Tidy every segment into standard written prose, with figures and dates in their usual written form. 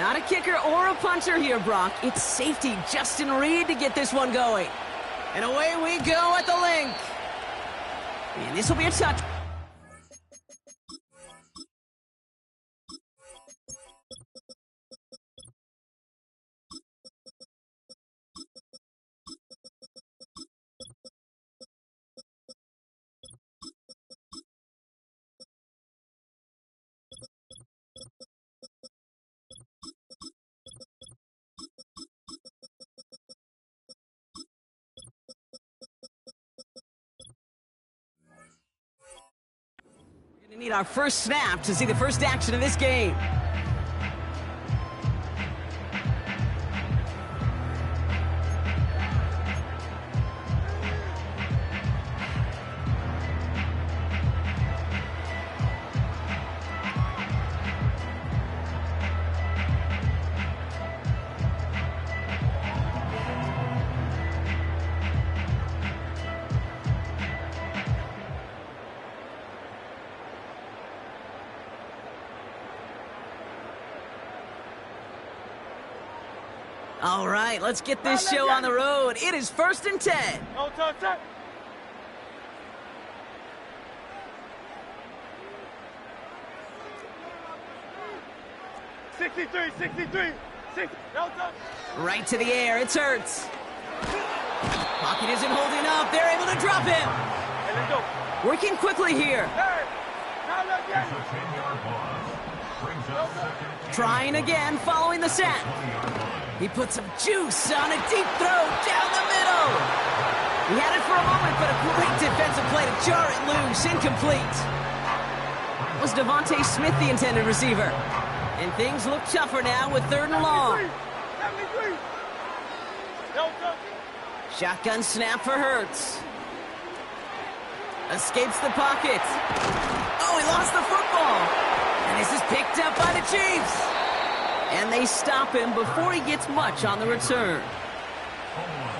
Not a kicker or a puncher here, Brock. It's safety Justin Reed to get this one going. And away we go at the link. And this will be a touch. We need our first snap to see the first action of this game. All right, let's get this show on the road. It is 1st and 10. No touch. 63. No touch. Right to the air, it's Hurts. Pocket isn't holding up. They're able to drop him. Hey, let's go. Working quickly here. Hey, now look, yes. Trying again, following the sack. He put some juice on a deep throw down the middle. He had it for a moment, but a great defensive play to jar it loose. Incomplete. Was Devontae Smith the intended receiver? And things look tougher now with 3rd and long. 73. No touch. Shotgun snap for Hurts. Escapes the pocket. Oh, he lost the football. And this is picked up by the Chiefs. And they stop him before he gets much on the return.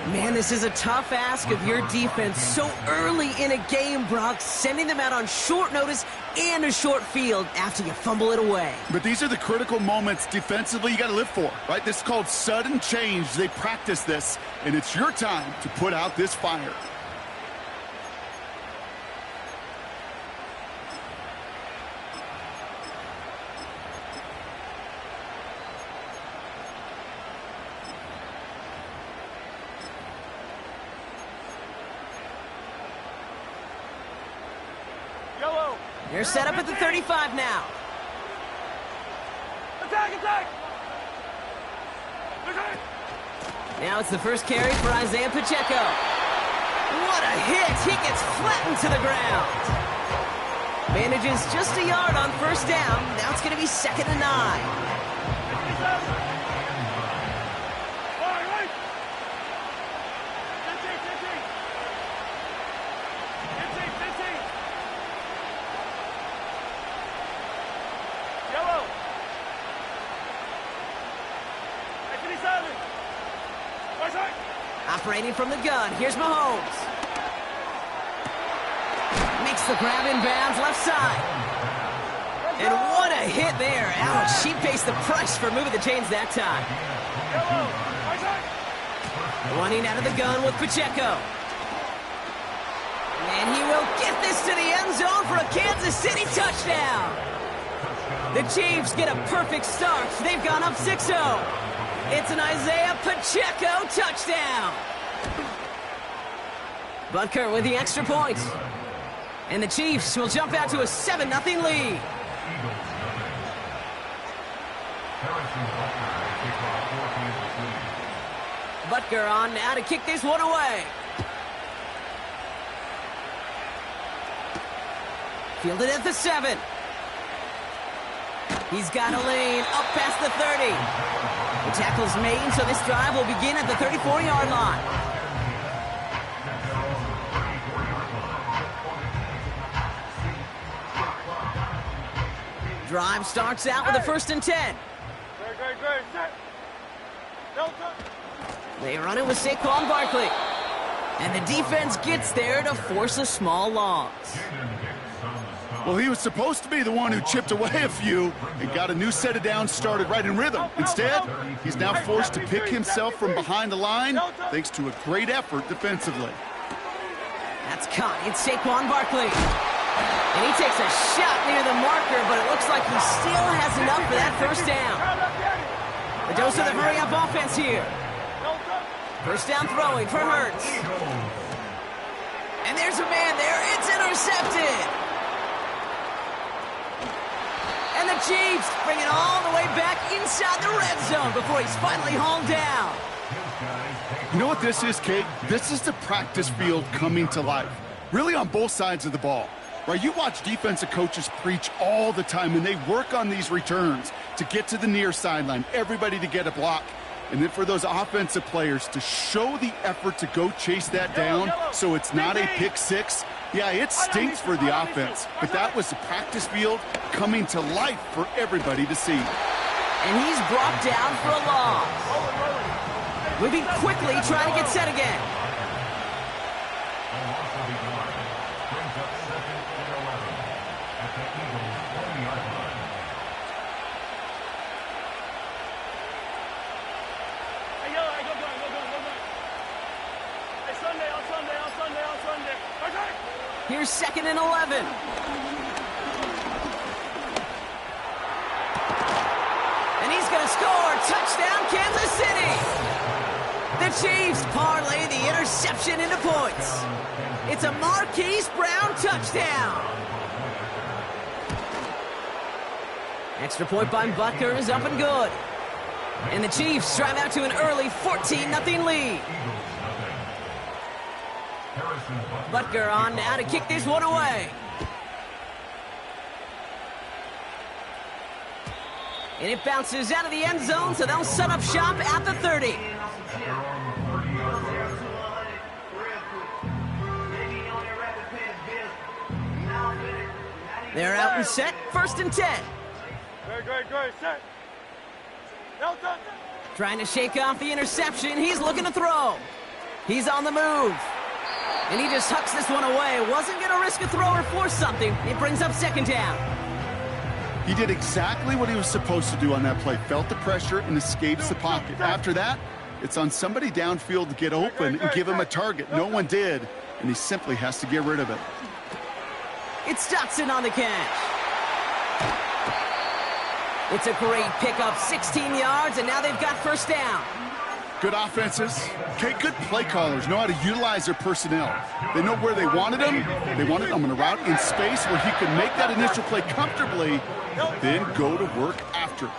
Man, this is a tough ask of your defense so early in a game, Brock, sending them out on short notice and a short field after you fumble it away. But these are the critical moments defensively you got to live for, right? This is called sudden change. They practice this, and it's your time to put out this fire. They're set up at the 35 now. Attack! Now it's the first carry for Isaiah Pacheco. What a hit! He gets flattened to the ground. Manages just a yard on 1st down. Now it's going to be 2nd and 9. Operating from the gun, here's Mahomes. Makes the grab in bounds, left side. And what a hit there. Ouch, she pays the price for moving the chains that time. Running out of the gun with Pacheco. And he will get this to the end zone for a Kansas City touchdown. The Chiefs get a perfect start. They've gone up 6-0. It's an Isaiah Pacheco touchdown. Butker with the extra point. And the Chiefs will jump out to a 7-0 lead. Butker on now to kick this one away. Fielded at the 7. He's got a lane up past the 30. The tackle's made, so this drive will begin at the 34-yard line. Drive starts out with a 1st and 10. Great. No touch. They run it with Saquon Barkley. And the defense gets there to force a small loss. Well, he was supposed to be the one who chipped away a few and got a new set of downs started right in rhythm. Instead, he's now forced to pick himself from behind the line thanks to a great effort defensively. That's caught. It's Saquon Barkley. And he takes a shot near the marker, but it looks like he still has enough for that first down. The dose of the hurry-up offense here. First down throwing for Hurts. And there's a man there. It's intercepted. And the Chiefs bring it all the way back inside the red zone before he's finally hauled down. You know what this is, Kate? This is the practice field coming to life. Really on both sides of the ball. Right, you watch defensive coaches preach all the time when they work on these returns to get to the near sideline, everybody to get a block. And then for those offensive players to show the effort to go chase that down so it's not a pick six. Yeah, it stinks for the offense, but that was the practice field coming to life for everybody to see. And he's brought down for a loss. Moving quickly, trying to get set again. Here's 2nd and 11. And he's going to score. Touchdown, Kansas City. The Chiefs parlay the interception into points. It's a Marquise Brown touchdown. Extra point by Butker is up and good. And the Chiefs drive out to an early 14-0 lead. Butker on now to kick this one away. And it bounces out of the end zone, so they'll set up shop at the 30. They're out and set, 1st and 10. Great, set. Delta. Trying to shake off the interception. He's looking to throw. He's on the move. And he just hucks this one away. Wasn't going to risk a throw or force something. It brings up 2nd down. He did exactly what he was supposed to do on that play. Felt the pressure and escapes the pocket. After that, it's on somebody downfield to get open and give him a target. No one did, and he simply has to get rid of it. It's Dotson on the catch. It's a great pickup, 16 yards, and now they've got 1st down. Good offenses. Okay, good play callers know how to utilize their personnel. They know where they wanted them. They wanted them on a route in space where he could make that initial play comfortably, then go to work after.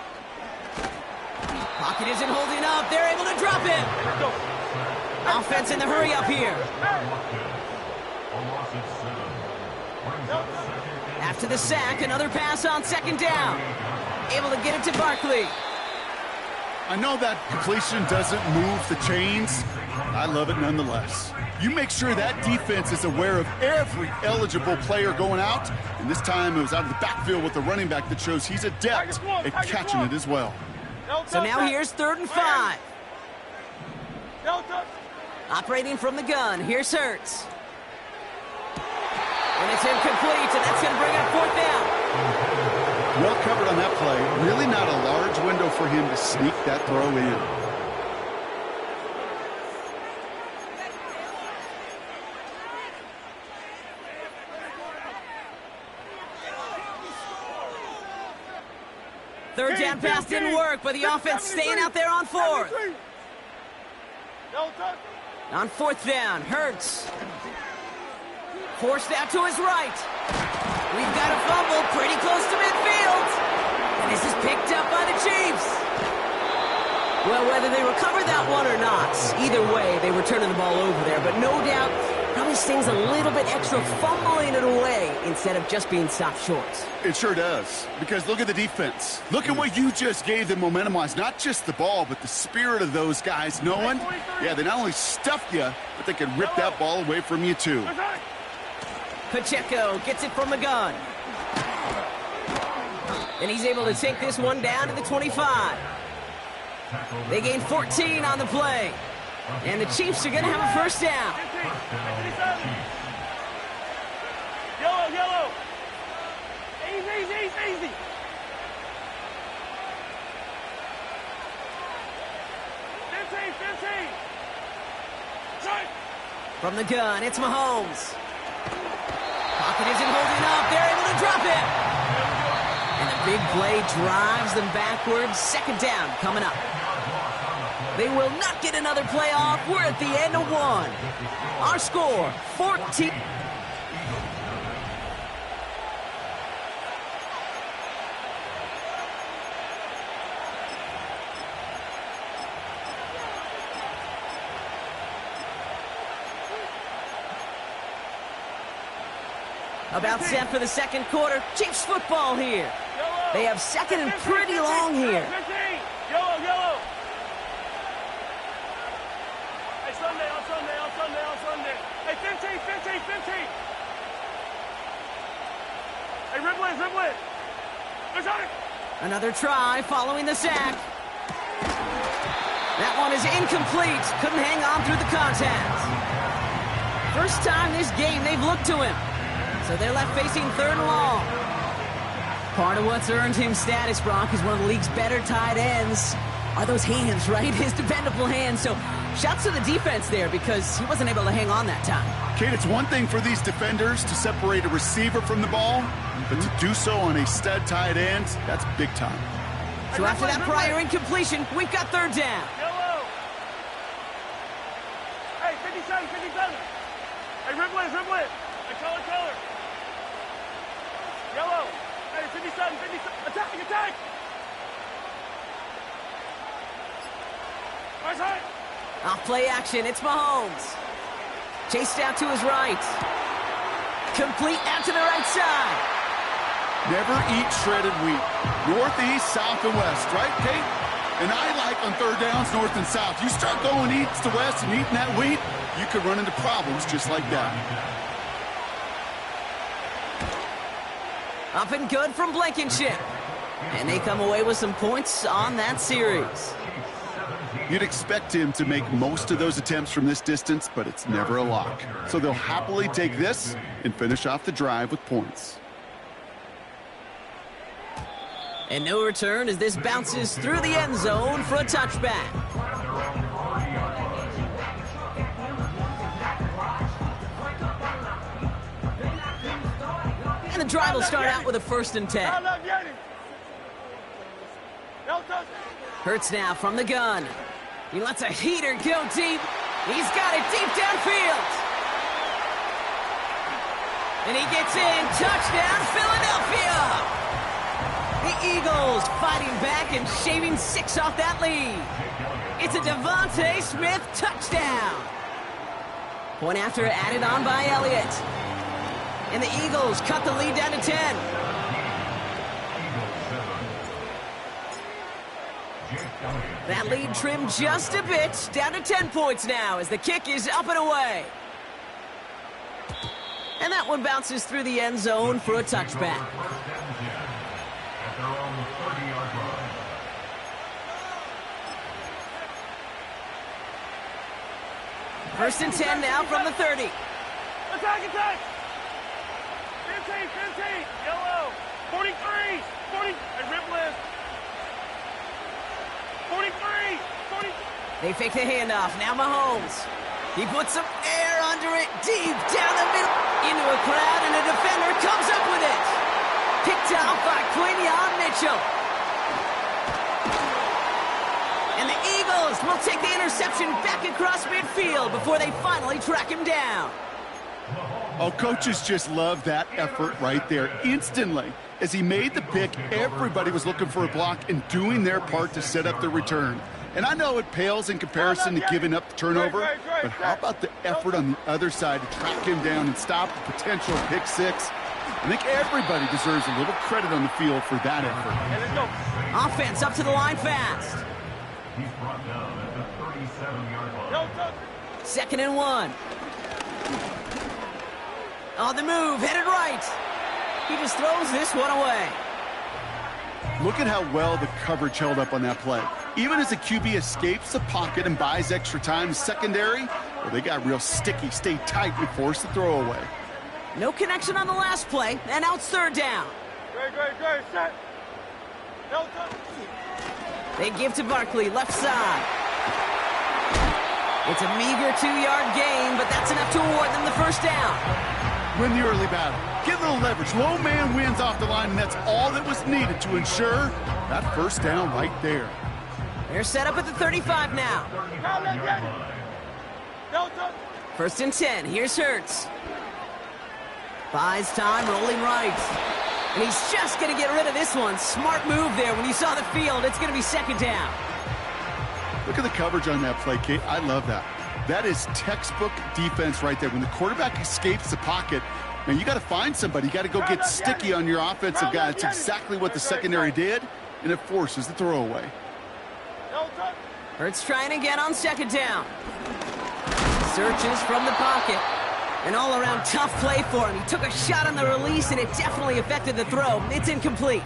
Pocket isn't holding up. They're able to drop it. Offense in the hurry up here. After the sack, another pass on 2nd down. Able to get it to Barkley. I know that completion doesn't move the chains. I love it nonetheless. You make sure that defense is aware of every eligible player going out. And this time it was out of the backfield with the running back that shows he's adept at catching it as well. So now here's 3rd and 5. Operating from the gun, here's Hurts. And it's incomplete, and that's going to bring up 4th down. Well covered on that play. Really not a large window for him to sneak that throw in. Third down pass didn't work, but the offense staying out there on 4th. On 4th down, Hurts. Forced out to his right. We've got a fumble pretty close to midfield. And this is picked up by the Chiefs. Well, whether they recover that one or not, either way, they were turning the ball over there. But no doubt, probably stings a little bit extra fumbling it away instead of just being stopped short. It sure does. Because look at the defense. Look at what you just gave them momentum-wise. Not just the ball, but the spirit of those guys knowing, yeah, they not only stuffed you, but they could rip that ball away from you too. Pacheco gets it from the gun. And he's able to take this one down to the 25. They gain 14 on the play. And the Chiefs are going to have a 1st down. Yellow. Easy, easy. From the gun, it's Mahomes. Pocket isn't holding up. They're able to drop it. And the big play drives them backwards. Second down coming up. They will not get another play off. We're at the end of one. Our score, 14. About set for the second quarter. Chiefs football here. They have second and pretty long here. Yellow. Hey, Sunday. Hey, 15. Hey, Riblet. There's on it. Another try following the sack. That one is incomplete. Couldn't hang on through the contact. First time this game they've looked to him. So they're left facing third and long. Part of what's earned him status, Brock, is one of the league's better tight ends. Are those hands, right? His dependable hands. So shouts to the defense there because he wasn't able to hang on that time. Kate, it's one thing for these defenders to separate a receiver from the ball, but to do so on a stud tight end, that's big time. So after that prior incompletion, we've got third down. Yellow. Hey, 57. Hey, Riblet. Hey, color. Yellow. Hey, 57. Attack. Nice hit. Off play action, it's Mahomes. Chased out to his right. Complete out to the right side. Never eat shredded wheat. Northeast, south, and west, right, Kate? And I like on third downs, north and south. You start going east to west and eating that wheat, you could run into problems just like that. Up and good from Blankenship. And they come away with some points on that series. You'd expect him to make most of those attempts from this distance, but it's never a lock. So they'll happily take this and finish off the drive with points. And no return as this bounces through the end zone for a touchback. And the drive will start out with a 1st and 10. Hurts now from the gun. He lets a heater go deep. He's got it deep downfield. And he gets in. Touchdown, Philadelphia! The Eagles fighting back and shaving 6 off that lead. It's a Devontae Smith touchdown. Point after added on by Elliott. And the Eagles cut the lead down to 10. That lead trimmed just a bit, down to 10 points now as the kick is up and away. And that one bounces through the end zone for a touchback. First and 10 now from the 30. Attack! 15, yellow, 43, 40, and rip lift. 43. They fake the handoff, now Mahomes. He puts some air under it, deep down the middle, into a crowd, and a defender comes up with it. Picked out by Quinion Mitchell. And the Eagles will take the interception back across midfield before they finally track him down. Oh, coaches just love that effort right there. Instantly, as he made the pick, everybody was looking for a block and doing their part to set up the return. And I know it pales in comparison to giving up the turnover, but how about the effort on the other side to track him down and stop the potential pick six? I think everybody deserves a little credit on the field for that effort. Offense up to the line fast. He's brought down at the 37-yard line. 2nd and 1. On the move, headed right. He just throws this one away. Look at how well the coverage held up on that play. Even as the QB escapes the pocket and buys extra time, the secondary, well, they got real sticky, stayed tight, and forced the throw away. No connection on the last play, and now it's 3rd down. Great, set. Delta. They give to Barkley, left side. It's a meager 2-yard gain, but that's enough to award them the first down. Win the early battle. Get a little leverage. Low man wins off the line, and that's all that was needed to ensure that first down right there. They're set up at the 35 now. Delta. 1st and 10. Here's Hurts. Buys time, rolling right. And he's just going to get rid of this one. Smart move there. When you saw the field, it's going to be 2nd down. Look at the coverage on that play, Kate. I love that. That is textbook defense right there. When the quarterback escapes the pocket, man, you got to find somebody. You got to go get sticky on your offensive guy. That's exactly what the secondary did, and it forces the throwaway. Hurts trying again on 2nd down. Searches from the pocket. An all-around tough play for him. He took a shot on the release, and it definitely affected the throw. It's incomplete.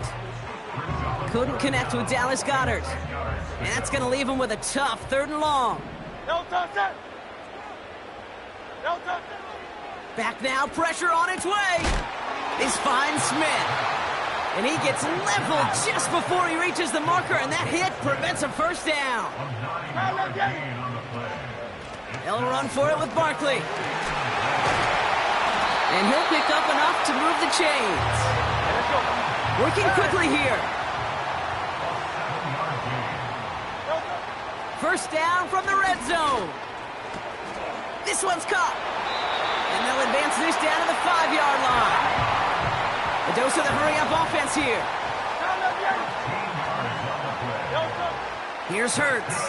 Couldn't connect with Dallas Goedert. And that's going to leave him with a tough 3rd and long. Back now, pressure on its way. This finds Smith. And he gets leveled just before he reaches the marker, and that hit prevents a first down. They'll run for it with Barkley. And he'll pick up enough to move the chains. Working quickly here. First down from the red zone. This one's caught. And they'll advance this down to the 5-yard line. A dose of the hurry-up offense here. Here's Hurts.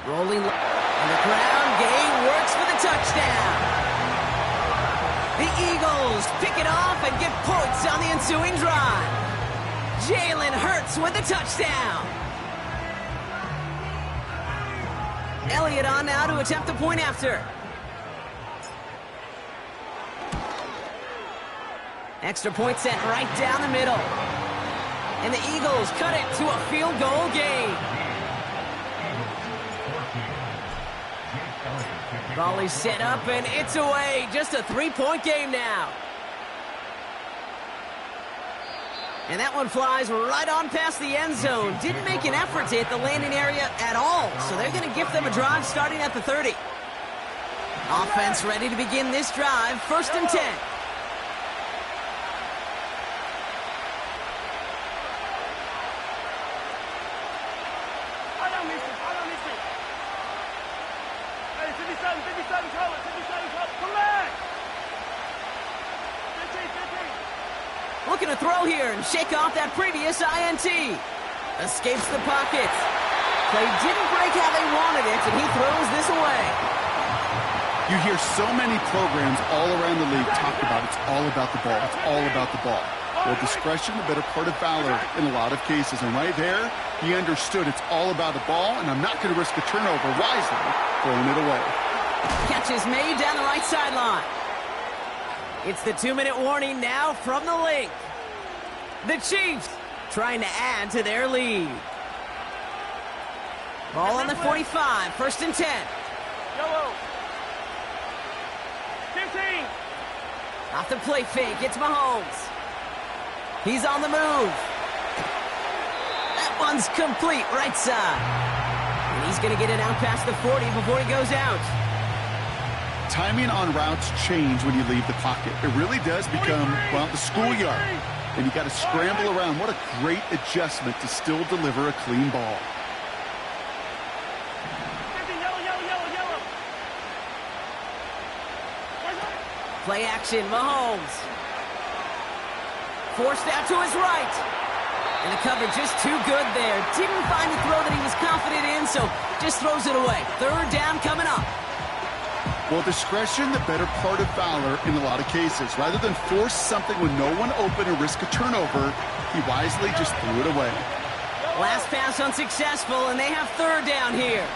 Rolling on the ground. Gain works for the touchdown. The Eagles pick it off and get points on the ensuing drive. Jalen Hurts with the touchdown. Elliott on now to attempt the point after. Extra point set right down the middle. And the Eagles cut it to a field goal game. Volley set up and it's away. Just a 3-point game now. And that one flies right on past the end zone. Didn't make an effort to hit the landing area at all. So they're going to give them a drive starting at the 30. Offense ready to begin this drive. 1st and 10. Looking to throw here and shake off that previous INT. Escapes the pocket. Play didn't break how they wanted it, and he throws this away. You hear so many programs all around the league talk about it's all about the ball. It's all about the ball. Well, discretion, the better part of valor in a lot of cases. And right there, he understood it's all about the ball, and I'm not going to risk a turnover, wisely throwing it away. Catch is made down the right sideline. It's the 2-minute warning now from the link. The Chiefs trying to add to their lead. Ball on the 45, 1st and 10. Yellow. 15. Off the play fake, it's Mahomes. He's on the move. That one's complete, right side. And he's going to get it out past the 40 before he goes out. Timing on routes change when you leave the pocket. It really does become, well, the schoolyard. And you got to scramble around. What a great adjustment to still deliver a clean ball. Yellow. Play action, Mahomes. Forced out to his right. And the coverage just too good there. Didn't find the throw that he was confident in, so just throws it away. 3rd down coming up. Well, discretion, the better part of valor in a lot of cases. Rather than force something with no one open and risk a turnover, he wisely just threw it away. Last pass unsuccessful, and they have 3rd down here.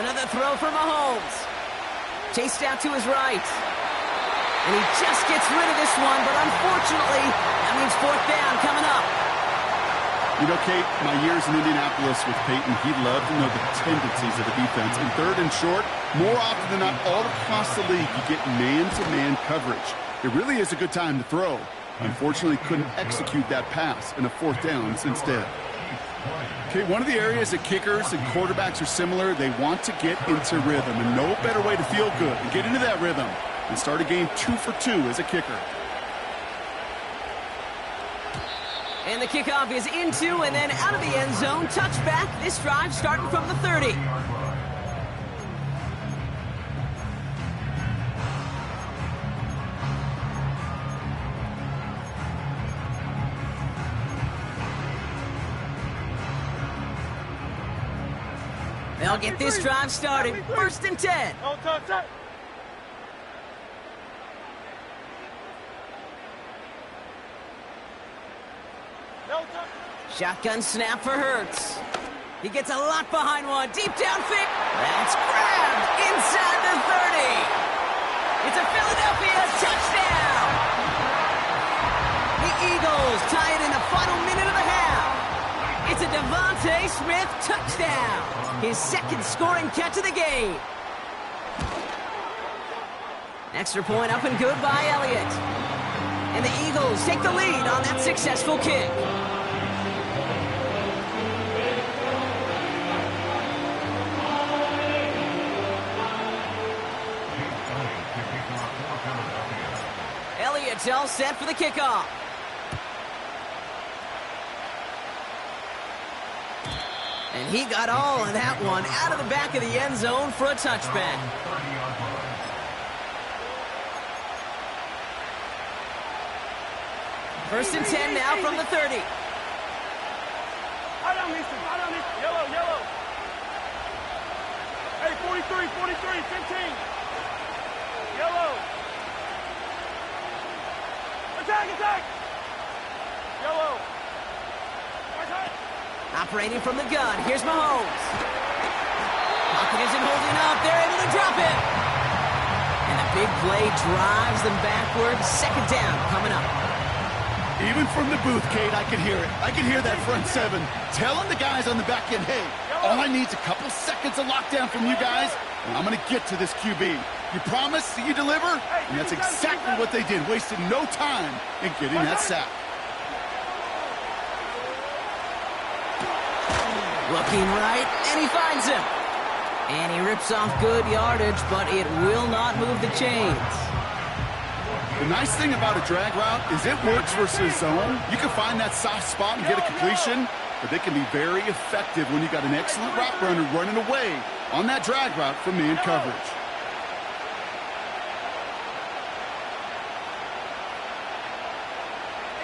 Another throw for Mahomes. Chased out to his right. And he just gets rid of this one, but unfortunately, that means 4th down coming up. You know, Kate, my years in Indianapolis with Peyton, he loved to know the tendencies of the defense. In third and short, more often than not, all across the league, you get man-to-man coverage. It really is a good time to throw. Unfortunately, couldn't execute that pass in a fourth down instead. Okay, one of the areas that kickers and quarterbacks are similar, they want to get into rhythm, and no better way to feel good and get into that rhythm and start a game 2 for 2 as a kicker. And the kickoff is into and then out of the end zone. Touchback. This drive starting from the 30. They'll get this drive started. 1st and 10. Oh, touch. Shotgun snap for Hurts. He gets a lot behind one. Deep downfield. That's grabbed inside the 30. It's a Philadelphia touchdown. The Eagles tie it in the final minute of the half. It's a Devontae Smith touchdown. His 2nd scoring catch of the game. Extra point up and good by Elliott. And the Eagles take the lead on that successful kick. Elliott's all set for the kickoff. And he got all of that one out of the back of the end zone for a touchback. First and 10 now from the 30. I don't need Yellow. Hey, 43, 15. Yellow. Attack! Yellow. Operating from the gun. Here's Mahomes. Pocket isn't holding up. They're able to drop it. And a big play drives them backwards. 2nd down coming up. Even from the booth, Kate, I can hear it. I can hear that front 7 telling the guys on the back end, hey, all I need is a couple seconds of lockdown from you guys, and I'm going to get to this QB. You promise that you deliver? And that's exactly what they did, wasted no time in getting that sack. Looking right, and he finds him. And he rips off good yardage, but it will not move the chains. The nice thing about a drag route is it works versus zone. You can find that soft spot and get a completion, but they can be very effective when you got an excellent route runner running away on that drag route from man coverage.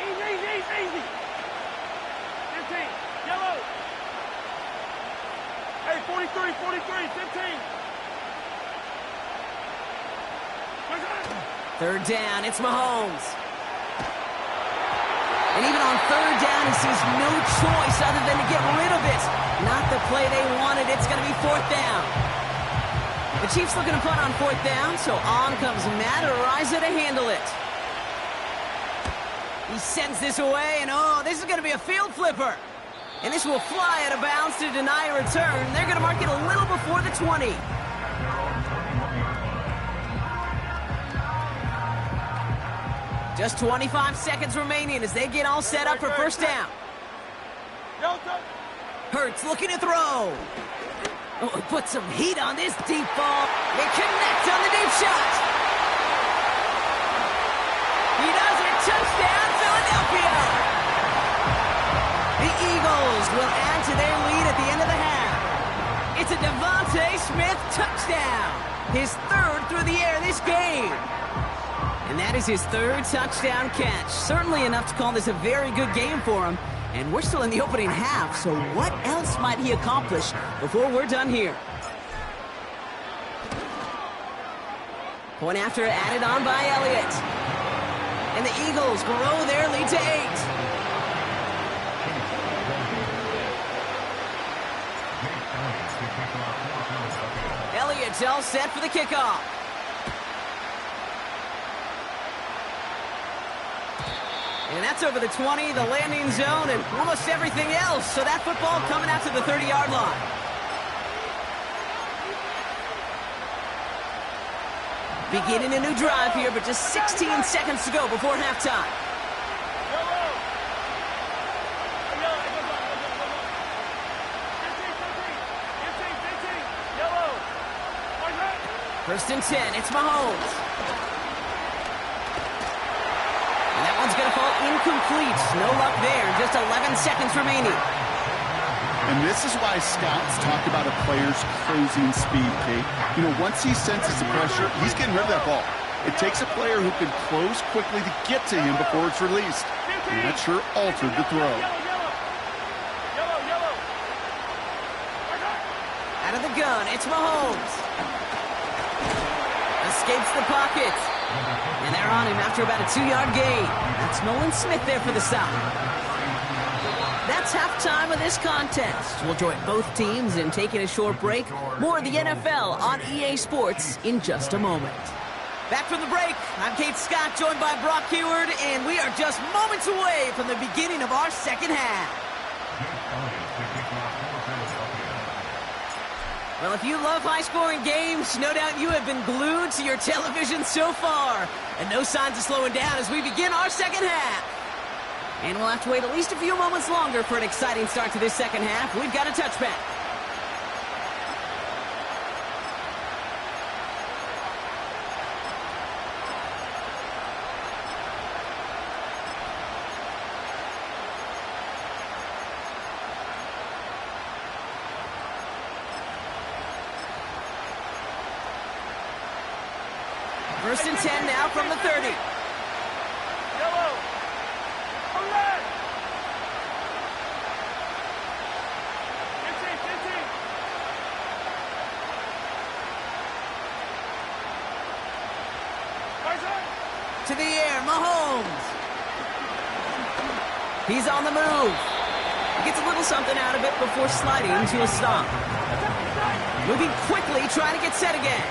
Easy. 15. Yellow. Hey, 43, 15. 3rd down, it's Mahomes. And even on 3rd down, he sees no choice other than to get rid of it. Not the play they wanted. It's going to be 4th down. The Chiefs looking to punt on 4th down, so on comes Matt Araiza to handle it. He sends this away, and this is going to be a field flipper. And this will fly out of bounds to deny a return. They're going to mark it a little before the 20. Just 25 seconds remaining as they get all set up for 1st down. Hurts looking to throw. Put some heat on this deep ball. They connect on the deep shot. He does it. Touchdown, Philadelphia. The Eagles will add to their lead at the end of the half. It's a Devontae Smith touchdown. His 3rd through the air this game. And that is his 3rd touchdown catch. Certainly enough to call this a very good game for him. And we're still in the opening half, so what else might he accomplish before we're done here? Point after added on by Elliott. And the Eagles grow their lead to 8. Elliott's all set for the kickoff. And that's over the 20, the landing zone, and almost everything else. So that football coming out to the 30-yard line. Beginning a new drive here, but just 16 seconds to go before halftime. First and 10, it's Mahomes. And that one's going to fall incomplete. No luck there, just 11 seconds remaining. And this is why scouts talk about a player's closing speed, Kate. You know, once he senses the pressure, he's getting rid of that ball. It takes a player who can close quickly to get to him before it's released. And that sure altered the throw. Out of the gun, it's Mahomes. Escapes the pocket. And they're on him after about a 2-yard gain. That's Nolan Smith there for the stop. That's halftime of this contest. We'll join both teams in taking a short break. More of the NFL on EA Sports in just a moment. Back from the break, I'm Kate Scott, joined by Brock Keyword, and we are just moments away from the beginning of our second half. Well, if you love high-scoring games, no doubt you have been glued to your television so far. And no signs of slowing down as we begin our second half. And we'll have to wait at least a few moments longer for an exciting start to this second half. We've got a touchback. First and 10 now from the 30. Yellow. Come back. 15. To the air, Mahomes. He's on the move. He gets a little something out of it before sliding to a stop. Moving quickly, trying to get set again.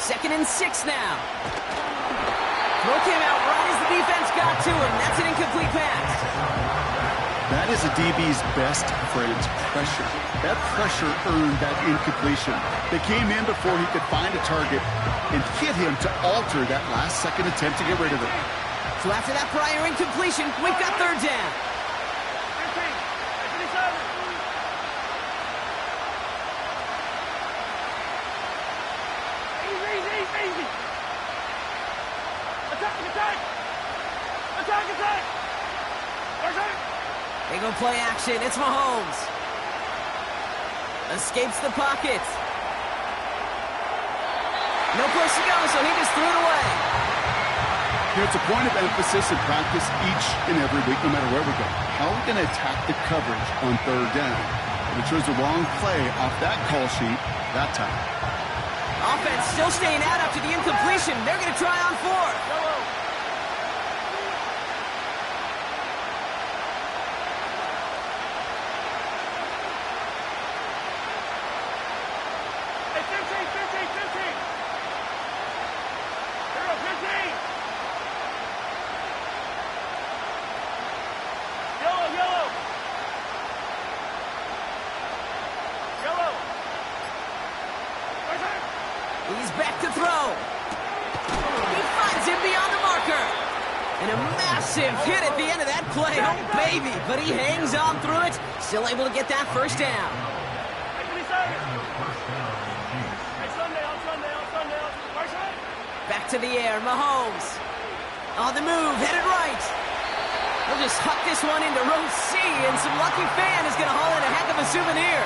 Second and 6 now. Throw came out right as the defense got to him. That's an incomplete pass. That is a DB's best friend, pressure. That pressure earned that incompletion. They came in before he could find a target and hit him to alter that last-second attempt to get rid of it. So after that prior incompletion, we've got third down. 15. Easy. Attack. They go play action. It's Mahomes. Escapes the pocket. No place to go, so he just threw it away. It's a point of emphasis in practice each and every week, no matter where we go. How are we going to attack the coverage on third down? We chose the wrong play off that call sheet that time. Offense still staying out after the incompletion. They're going to try on fourth. Hey, 15. Here we go, 15. Yellow. He's back to throw. He finds him beyond the marker. And a massive hit at the end of that play. Oh, baby. But he hangs on through it. Still able to get that first down. Back to the air. Mahomes. On the move. Headed right. He'll just huck this one into row C. And some lucky fan is going to haul in a heck of a souvenir.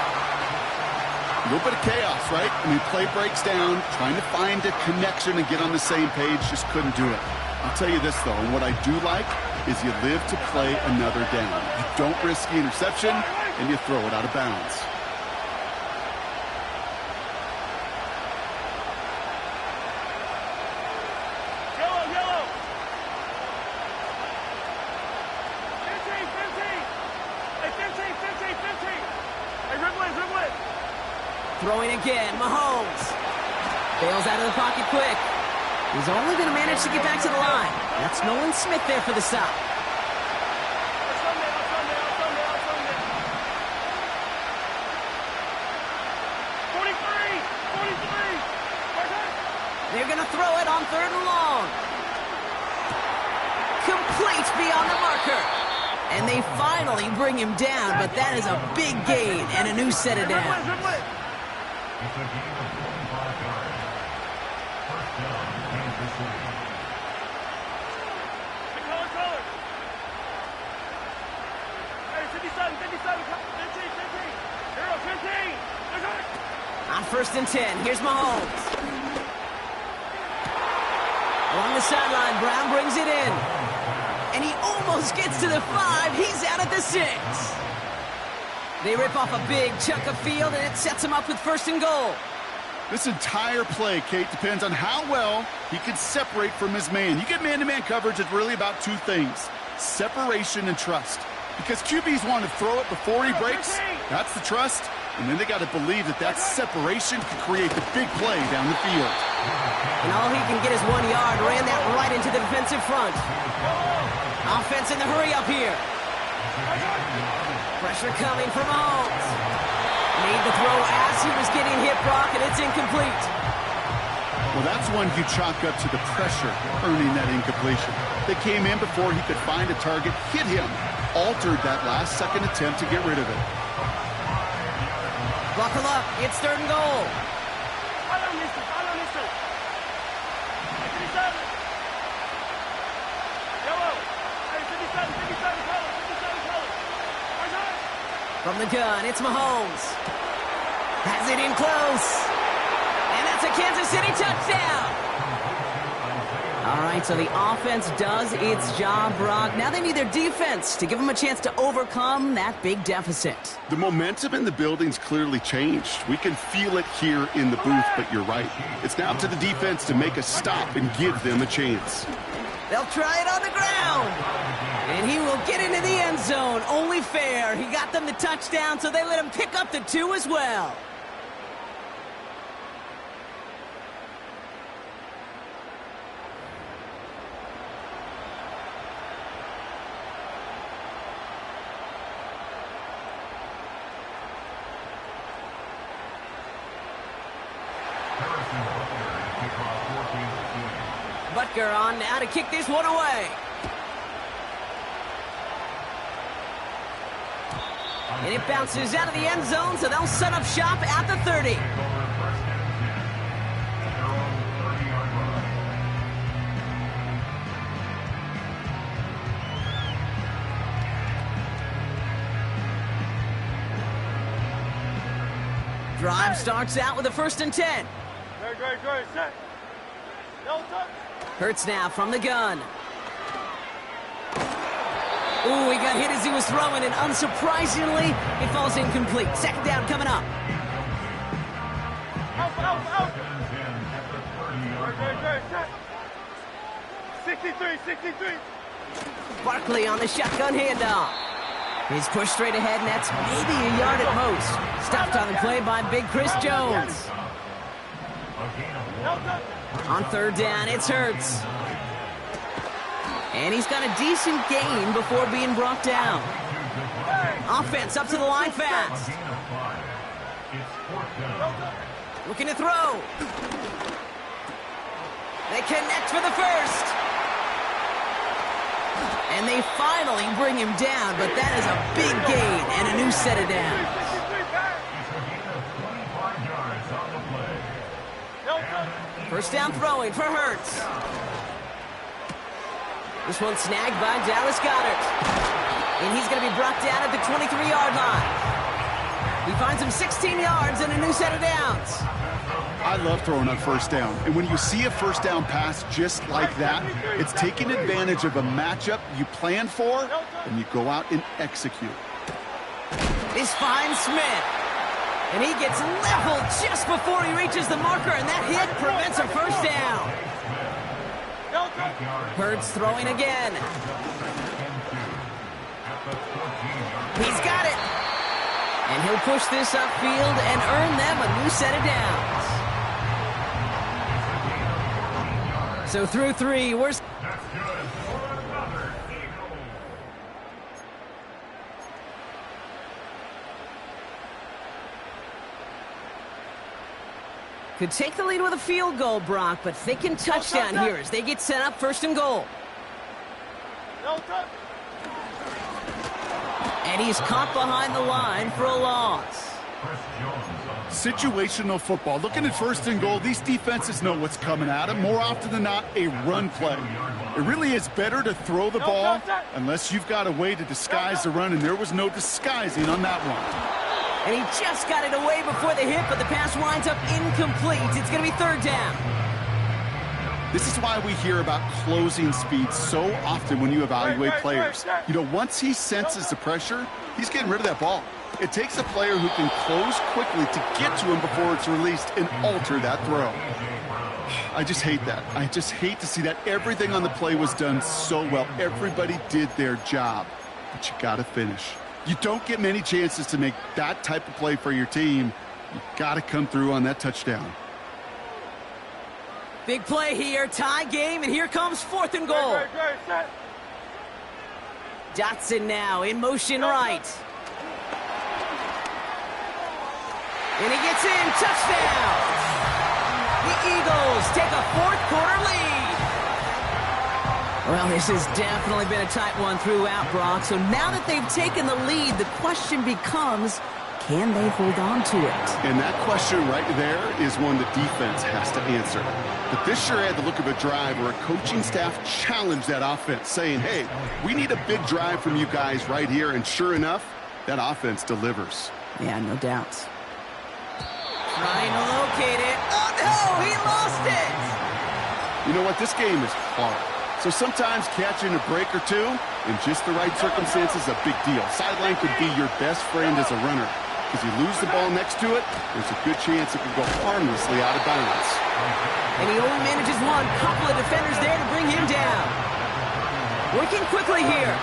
A little bit of chaos, right? I mean, play breaks down, trying to find a connection and get on the same page, just couldn't do it. I'll tell you this, though, and what I do like is you live to play another down. You don't risk the interception, and you throw it out of bounds. Yellow. 15. Hey, 15. Hey, rip it. Throw Throwing again, Mahomes. Bails out of the pocket quick. He's only going to manage to get back to the line. That's Nolan Smith there for the stop. They're going to throw it on 3rd and long. Complete beyond the marker. And they finally bring him down, but that is a big gain and a new set of downs. It's a gain of 45 yards. First down, Kansas City. Hey, 57, 15. Hero, 15. On 1st and 10, here's Mahomes. Along the sideline, Brown brings it in. And he almost gets to the 5. He's out at the 6. They rip off a big chunk of field, and it sets him up with 1st and goal. This entire play, Kate, depends on how well he can separate from his man. You get man-to-man coverage, it's really about 2 things: separation and trust. Because QBs want to throw it before he breaks. That's the trust. And then they got to believe that that separation can create the big play down the field. And all he can get is 1 yard. Ran that right into the defensive front. Offense in the hurry up here. Pressure coming from Mahomes. Made the throw as he was getting hit, Brock, and it's incomplete. Well, that's one you chalk up to the pressure earning that incompletion. They came in before he could find a target, hit him, altered that last-second attempt to get rid of it. Buckle up. It's 3rd and goal. Follow this. 57. Yellow. Hey, 57, color. From the gun, it's Mahomes. Has it in close. And that's a Kansas City touchdown. All right, so the offense does its job, Brock. Now they need their defense to give them a chance to overcome that big deficit. The momentum in the building's clearly changed. We can feel it here in the booth, but you're right. It's now up to the defense to make a stop and give them a chance. They'll try it on the ground. And he will get into the end zone. Only fair. He got them the touchdown, so they let him pick up the 2 as well. Butker on now to kick this one away. And it bounces out of the end zone, so they'll set up shop at the 30. Drive starts out with a 1st and 10. Great. Set. Hurts now from the gun. Ooh, he got hit as he was throwing, and unsurprisingly, it falls incomplete. 2nd down coming up. Out. Set. 63. Barkley on the shotgun handoff. He's pushed straight ahead, and that's maybe a yard at most. Stopped on the play by Big Chris Jones. On 3rd down, it's Hurts. And he's got a decent gain before being brought down. Offense up to the line fast. Looking to throw. They connect for the 1st. And they finally bring him down, but that is a big gain and a new set of downs. First down throwing for Hurts. This one snagged by Dallas Goedert. And he's going to be brought down at the 23-yard line. He finds him 16 yards and a new set of downs. I love throwing on 1st down. And when you see a 1st down pass just like that, it's taking advantage of a matchup you plan for, and you go out and execute. This finds Smith. And he gets leveled just before he reaches the marker, and that hit prevents a 1st down. Hurts throwing again. He's got it. And he'll push this upfield and earn them a new set of downs. So through 3, we're... That's good for another Eagle. Could take the lead with a field goal, Brock, but thinking touchdown here as they get set up 1st and goal. And he's caught behind the line for a loss. Situational football. Looking at 1st and goal, these defenses know what's coming at them. More often than not, a run play. It really is better to throw the ball unless you've got a way to disguise the run, and there was no disguising on that one. And he just got it away before the hit, but the pass winds up incomplete. It's going to be 3rd down. This is why we hear about closing speed so often when you evaluate players. You know, once he senses the pressure, he's getting rid of that ball. It takes a player who can close quickly to get to him before it's released and alter that throw. I just hate that. I just hate to see that. Everything on the play was done so well. Everybody did their job, but you got to finish. You don't get many chances to make that type of play for your team. You got to come through on that touchdown. Big play here, tie game, and here comes 4th and goal. Dotson now in motion right. And he gets in, touchdown! The Eagles take a 4th quarter lead. Well, this has definitely been a tight one throughout, Brock. So now that they've taken the lead, the question becomes, can they hold on to it? And that question right there is one the defense has to answer. But this sure had the look of a drive where a coaching staff challenged that offense, saying, hey, we need a big drive from you guys right here. And sure enough, that offense delivers. Yeah, no doubts. Trying to locate it. Oh, no, he lost it. You know what? This game is hard. So sometimes catching a break or two in just the right circumstances is a big deal. Sideline could be your best friend as a runner. Because you lose the ball next to it, there's a good chance it could go harmlessly out of bounds. And he only manages one. Couple of defenders there to bring him down. Working quickly here.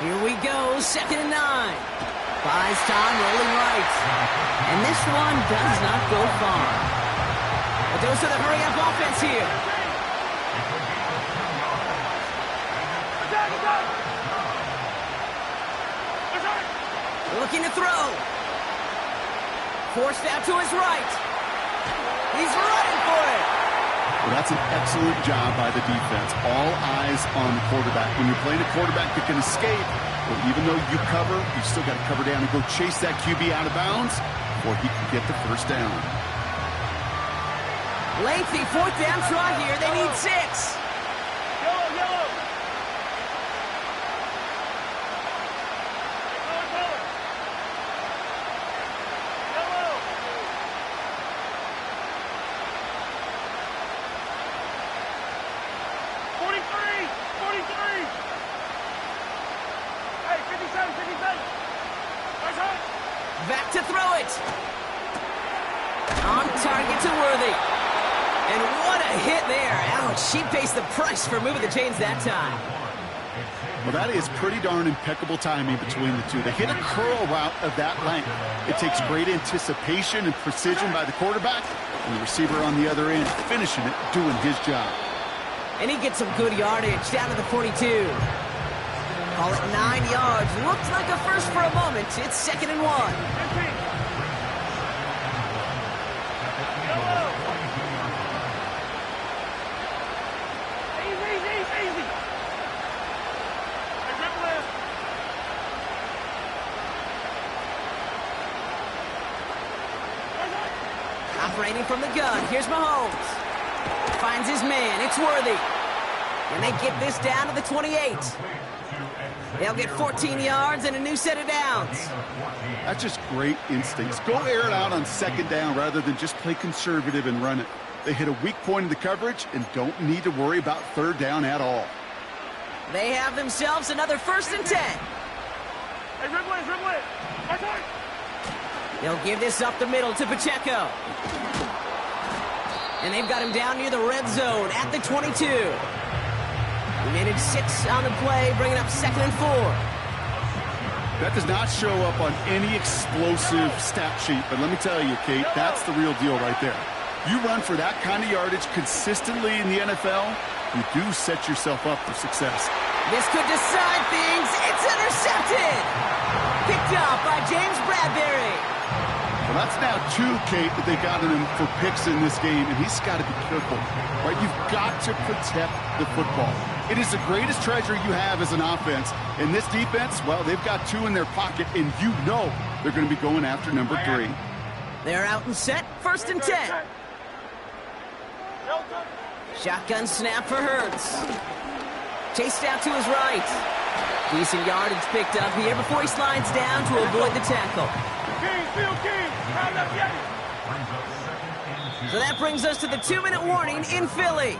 Here we go, 2nd and 9. Buys time, rolling right. And this one does not go far. A dose of the hurry-up offense here. Looking to throw. Forced out to his right. He's running for it. Well, that's an excellent job by the defense. All eyes on the quarterback. When you're playing a quarterback that can escape, well, even though you cover, you still got to cover down and go chase that QB out of bounds before he can get the 1st down. Lengthy 4th down try here. They need 6. Yellow. Back to throw it. On target to Worthy. And what a hit there. Ouch, she pays the price for moving the chains that time. Well, that is pretty darn impeccable timing between the two. They hit a curl route of that length. It takes great anticipation and precision by the quarterback, and the receiver on the other end finishing it, doing his job. And he gets some good yardage down to the 42. Call it 9 yards. Looks like a first for a moment. It's 2nd and 1. Operating from the gun. Here's Mahomes. Finds his man. It's Worthy. And they get this down to the 28. They'll get 14 yards and a new set of downs. That's just great instincts. Go air it out on 2nd down rather than just play conservative and run it. They hit a weak point in the coverage and don't need to worry about 3rd down at all. They have themselves another 1st and 10. Hey, dribble it. They'll give this up the middle to Pacheco. And they've got him down near the red zone at the 22. Minute 6 on the play, bringing up 2nd and 4. That does not show up on any explosive stat sheet, but let me tell you, Kate, that's the real deal right there. You run for that kind of yardage consistently in the NFL, you do set yourself up for success. This could decide things. It's intercepted. Picked up by James Bradbury. Well, that's now 2, Kate, that they've gotten him for picks in this game, and he's got to be careful, right? You've got to protect the football. It is the greatest treasure you have as an offense. In this defense, well, they've got 2 in their pocket, and you know they're going to be going after number 3. They're out and set. 1st and 10. Shotgun snap for Hurts. Chased out to his right. Decent yardage picked up here before he slides down to avoid the tackle. So that brings us to the 2-minute warning in Philly.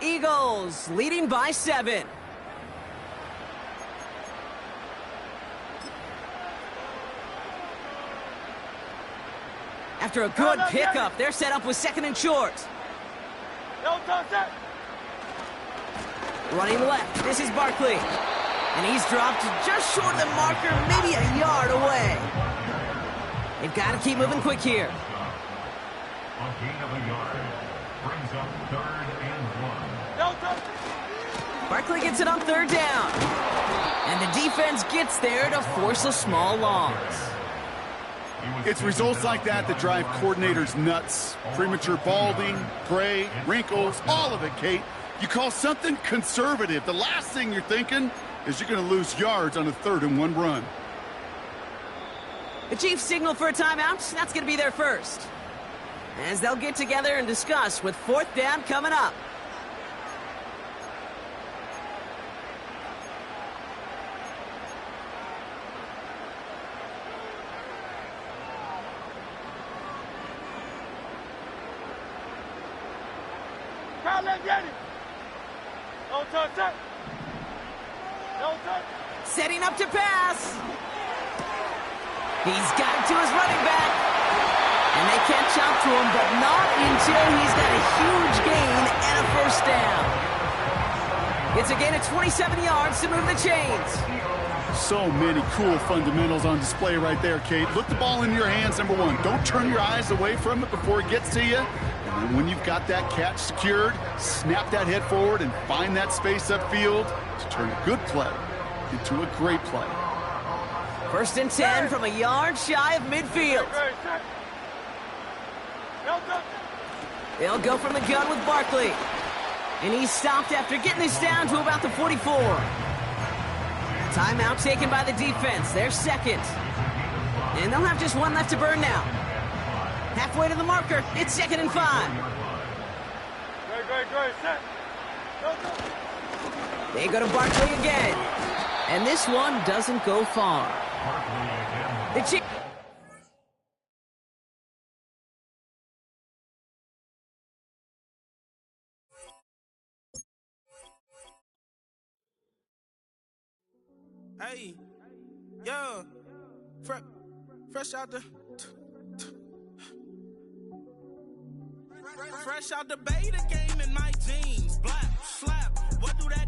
Eagles leading by 7. After a good pickup, they're set up with 2nd and short. Running left, this is Barkley. And he's dropped just short of the marker, maybe a yard away. They've got to keep moving quick here. A gain of a yard brings up 3rd and 1. Barkley gets it on 3rd down. And the defense gets there to force a small loss. It's results like that that drive coordinators nuts. Premature balding, gray, wrinkles, all of it, Kate. You call something conservative. The last thing you're thinking is you're going to lose yards on a 3rd and 1 run. The Chiefs signal for a timeout. That's going to be their first. As they'll get together and discuss with 4th down coming up. Setting up to pass. He's got it to his running back. And they catch up to him, but not until he's got a huge gain and a 1st down. It's a gain of 27 yards to move the chains. So many cool fundamentals on display right there, Kate. Look the ball in your hands, number 1. Don't turn your eyes away from it before it gets to you. And then when you've got that catch secured, snap that head forward and find that space upfield to turn a good play into a great play. 1st and 10 from a yard shy of midfield. They'll go from the gun with Barkley. And he's stopped after getting this down to about the 44. Timeout taken by the defense. They're 2nd. And they'll have just 1 left to burn now. Halfway to the marker. It's 2nd and 5. They go to Barkley again. And this one doesn't go far. The Chiefs. Hey, yo, fresh out the fresh out the beta game in my jeans. Black slap, what do that